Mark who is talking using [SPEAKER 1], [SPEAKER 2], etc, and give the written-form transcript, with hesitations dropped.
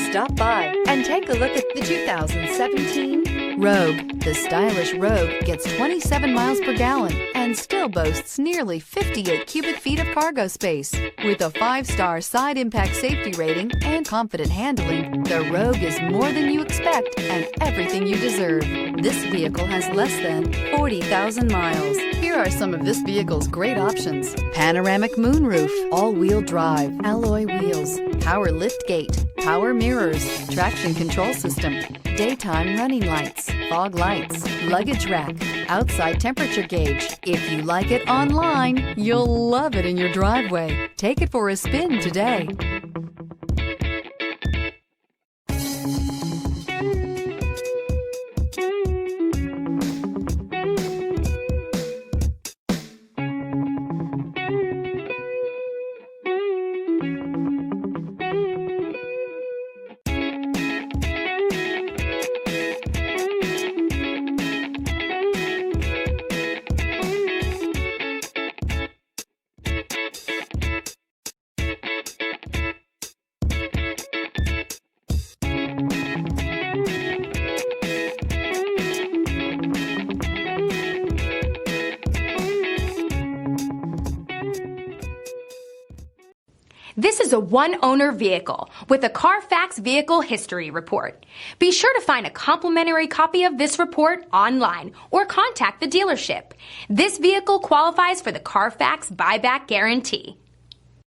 [SPEAKER 1] Stop by and take a look at the 2017 Rogue. The stylish Rogue gets 27 miles per gallon and still boasts nearly 58 cubic feet of cargo space. With a 5-star side impact safety rating and confident handling, the Rogue is more than you expect and everything you deserve. This vehicle has less than 40,000 miles. Here are some of this vehicle's great options: panoramic moonroof, all-wheel drive, alloy wheels, power liftgate, power mirrors, traction control system, daytime running lights, fog lights, luggage rack, outside temperature gauge. If you like it online, you'll love it in your driveway. Take it for a spin today.
[SPEAKER 2] This is a one-owner vehicle with a Carfax Vehicle History Report. Be sure to find a complimentary copy of this report online or contact the dealership. This vehicle qualifies for the Carfax Buyback Guarantee.